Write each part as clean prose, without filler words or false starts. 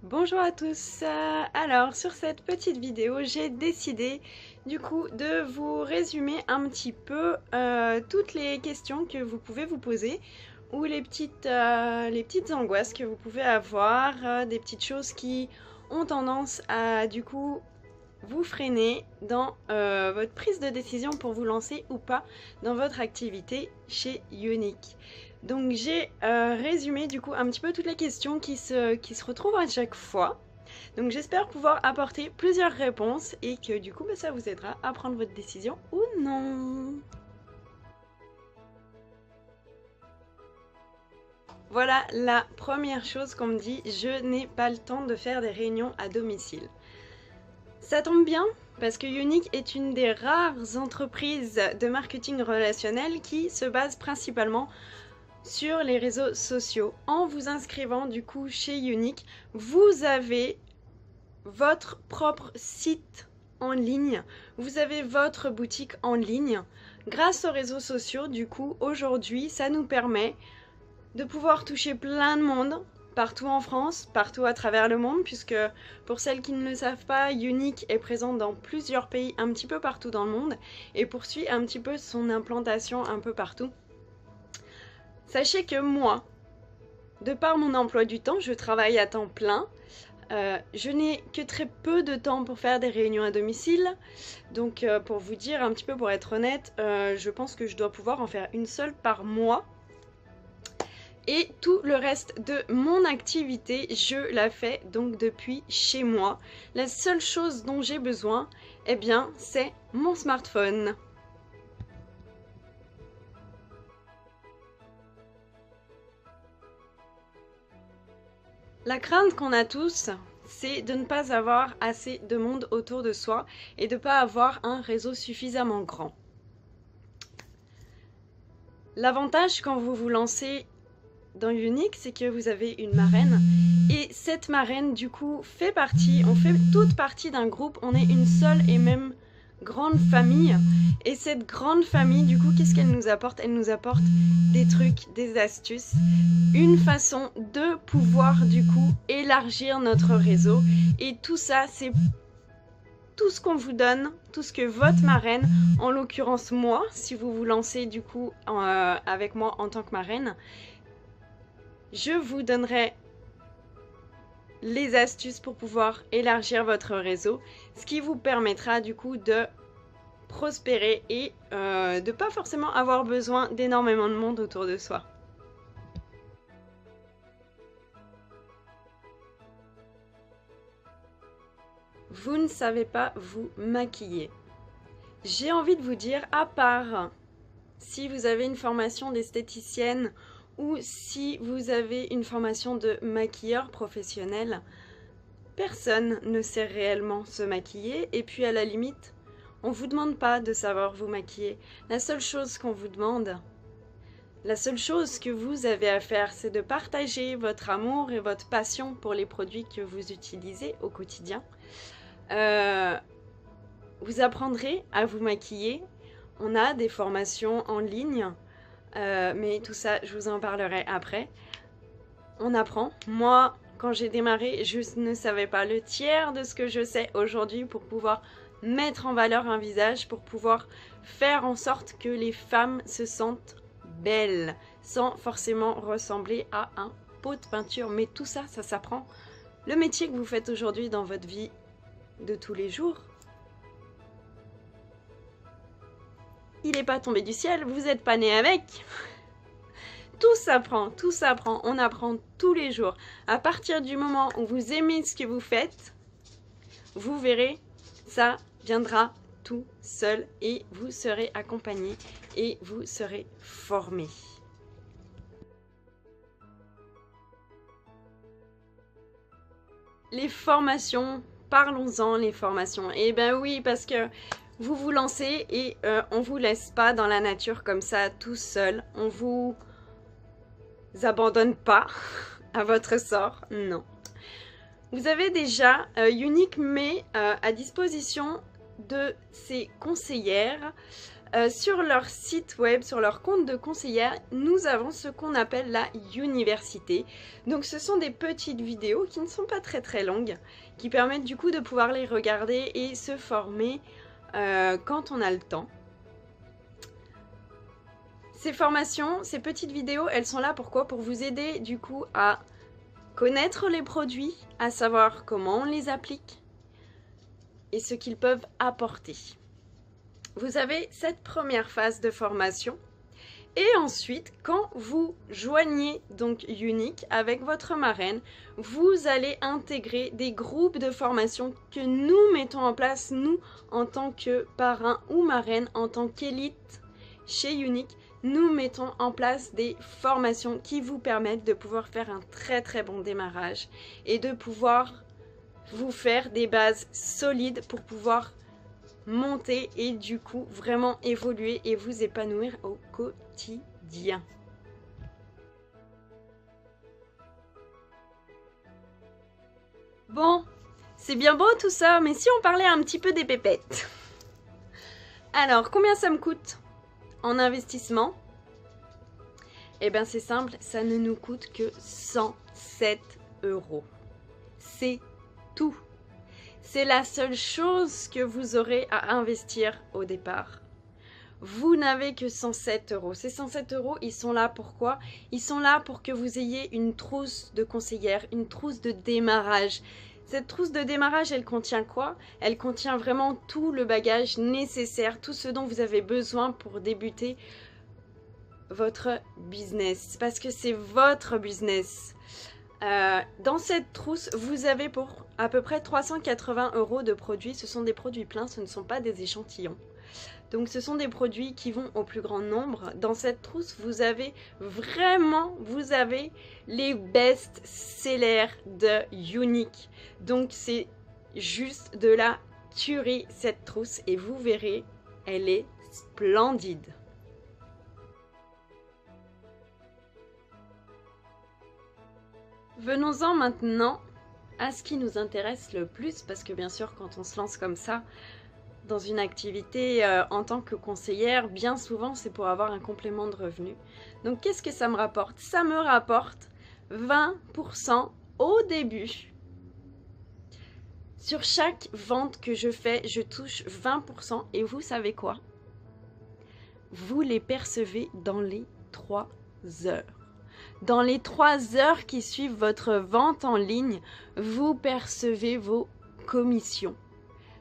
Bonjour à tous. Alors sur cette petite vidéo, j'ai décidé du coup de vous résumer un petit peu toutes les questions que vous pouvez vous poser ou les petites angoisses que vous pouvez avoir, des petites choses qui ont tendance à du coup vous freiner dans votre prise de décision pour vous lancer ou pas dans votre activité chez Unique. Donc j'ai résumé du coup un petit peu toutes les questions qui se retrouvent à chaque fois. Donc j'espère pouvoir apporter plusieurs réponses et que du coup ça vous aidera à prendre votre décision ou non. Voilà la première chose qu'on me dit, je n'ai pas le temps de faire des réunions à domicile. Ça tombe bien parce que Unique est une des rares entreprises de marketing relationnel qui se base principalement sur les réseaux sociaux. En vous inscrivant du coup chez Unique, vous avez votre propre site en ligne, vous avez votre boutique en ligne. Grâce aux réseaux sociaux, du coup, aujourd'hui, ça nous permet de pouvoir toucher plein de monde, partout en France, partout à travers le monde, puisque pour celles qui ne le savent pas, Unique est présente dans plusieurs pays un petit peu partout dans le monde et poursuit un petit peu son implantation un peu partout. Sachez que moi, de par mon emploi du temps, je travaille à temps plein. Je n'ai que très peu de temps pour faire des réunions à domicile. Donc pour vous dire un petit peu, pour être honnête, je pense que je dois pouvoir en faire une seule par mois. Et tout le reste de mon activité, je la fais donc depuis chez moi. La seule chose dont j'ai besoin, eh bien, c'est mon smartphone. La crainte qu'on a tous, c'est de ne pas avoir assez de monde autour de soi et de ne pas avoir un réseau suffisamment grand. L'avantage quand vous vous lancez dans Unique, c'est que vous avez une marraine et cette marraine du coup on fait toute partie d'un groupe, on est une seule et même grande famille et cette grande famille du coup qu'est-ce qu'elle nous apporte? Elle nous apporte des trucs, des astuces, une façon de pouvoir du coup élargir notre réseau et tout ça c'est tout ce qu'on vous donne, tout ce que votre marraine, en l'occurrence moi, si vous vous lancez du coup avec moi en tant que marraine, je vous donnerai les astuces pour pouvoir élargir votre réseau, ce qui vous permettra du coup de prospérer et de pas forcément avoir besoin d'énormément de monde autour de soi. Vous ne savez pas vous maquiller. J'ai envie de vous dire, à part si vous avez une formation d'esthéticienne ou si vous avez une formation de maquilleur professionnel, personne ne sait réellement se maquiller et puis à la limite, on ne vous demande pas de savoir vous maquiller. La seule chose qu'on vous demande, la seule chose que vous avez à faire, c'est de partager votre amour et votre passion pour les produits que vous utilisez au quotidien. Vous apprendrez à vous maquiller. On a des formations en ligne, mais tout ça, je vous en parlerai après. On apprend. Moi, quand j'ai démarré, je ne savais pas le tiers de ce que je sais aujourd'hui pour pouvoir mettre en valeur un visage, pour pouvoir faire en sorte que les femmes se sentent belles, sans forcément ressembler à un pot de peinture. Mais tout ça, ça s'apprend. Le métier que vous faites aujourd'hui dans votre vie de tous les jours, il n'est pas tombé du ciel, vous n'êtes pas né avec. Tout s'apprend, on apprend tous les jours. À partir du moment où vous aimez ce que vous faites, vous verrez, ça viendra tout seul et vous serez accompagné et vous serez formé. Les formations, parlons-en, les formations. Eh ben oui, parce que vous vous lancez et on vous laisse pas dans la nature comme ça tout seul. On vous abandonne pas à votre sort, non. Vous avez déjà Unique met à disposition de ses conseillères sur leur site web, sur leur compte de conseillère, nous avons ce qu'on appelle la université. Donc ce sont des petites vidéos qui ne sont pas très longues, qui permettent du coup de pouvoir les regarder et se former quand on a le temps. Ces formations, ces petites vidéos, elles sont là pourquoi? Pour vous aider du coup à connaître les produits, à savoir comment on les applique et ce qu'ils peuvent apporter. Vous avez cette première phase de formation et ensuite quand vous joignez donc Unique avec votre marraine, vous allez intégrer des groupes de formation que nous mettons en place, nous en tant que parrain ou marraine, en tant qu'élite chez Unique. Nous mettons en place des formations qui vous permettent de pouvoir faire un très bon démarrage et de pouvoir vous faire des bases solides pour pouvoir monter et du coup vraiment évoluer et vous épanouir au quotidien. Bon, c'est bien beau tout ça, mais si on parlait un petit peu des pépettes. Alors, combien ça me coûte en investissement? Eh bien c'est simple, ça ne nous coûte que 107 €. C'est tout. C'est la seule chose que vous aurez à investir au départ. Vous n'avez que 107 €. Ces 107 €, ils sont là pourquoi? Ils sont là pour que vous ayez une trousse de conseillère, une trousse de démarrage. Cette trousse de démarrage, elle contient quoi? Elle contient vraiment tout le bagage nécessaire, tout ce dont vous avez besoin pour débuter votre business. Parce que c'est votre business. Dans cette trousse, vous avez pour à peu près 380 € de produits. Ce sont des produits pleins, ce ne sont pas des échantillons. Donc ce sont des produits qui vont au plus grand nombre. Dans cette trousse, vous avez les best-sellers de Unique. Donc c'est juste de la tuerie cette trousse et vous verrez, elle est splendide. Venons-en maintenant à ce qui nous intéresse le plus, parce que bien sûr quand on se lance comme ça dans une activité en tant que conseillère, bien souvent c'est pour avoir un complément de revenu. Donc qu'est-ce que ça me rapporte? Ça me rapporte 20% au début. Sur chaque vente que je fais, je touche 20% et vous savez quoi? Vous les percevez dans les 3 heures. Dans les 3 heures qui suivent votre vente en ligne, vous percevez vos commissions.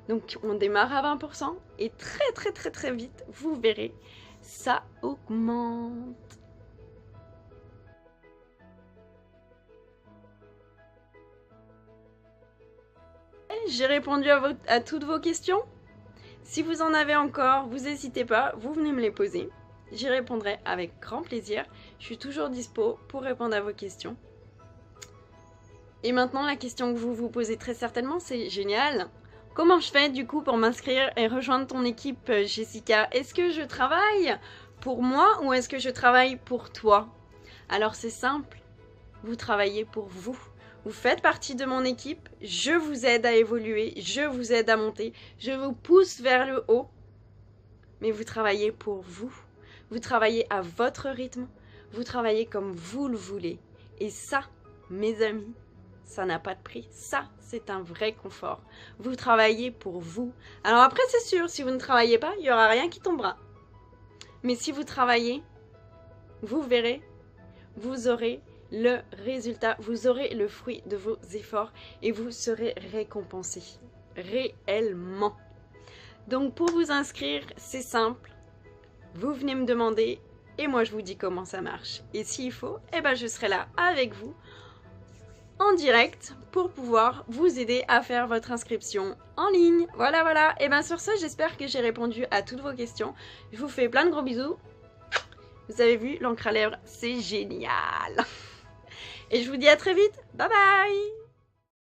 Donc on démarre à 20% et très vite, vous verrez, ça augmente. J'ai répondu à toutes vos questions. Si vous en avez encore, vous n'hésitez pas, vous venez me les poser. J'y répondrai avec grand plaisir. Je suis toujours dispo pour répondre à vos questions. Et maintenant, la question que vous vous posez très certainement, c'est génial. Comment je fais du coup pour m'inscrire et rejoindre ton équipe, Jessica? Est-ce que je travaille pour moi ou est-ce que je travaille pour toi? Alors c'est simple, vous travaillez pour vous. Vous faites partie de mon équipe, je vous aide à évoluer, je vous aide à monter, je vous pousse vers le haut. Mais vous travaillez pour vous. Vous travaillez à votre rythme, vous travaillez comme vous le voulez. Et ça, mes amis, ça n'a pas de prix. Ça, c'est un vrai confort. Vous travaillez pour vous. Alors après, c'est sûr, si vous ne travaillez pas, il n'y aura rien qui tombera. Mais si vous travaillez, vous verrez, vous aurez le résultat, vous aurez le fruit de vos efforts et vous serez récompensé réellement. Donc pour vous inscrire, c'est simple. Vous venez me demander et moi je vous dis comment ça marche. Et s'il faut, eh ben je serai là avec vous en direct pour pouvoir vous aider à faire votre inscription en ligne. Voilà. Et bien sur ce, j'espère que j'ai répondu à toutes vos questions. Je vous fais plein de gros bisous. Vous avez vu, l'encre à lèvres, c'est génial. Et je vous dis à très vite. Bye bye.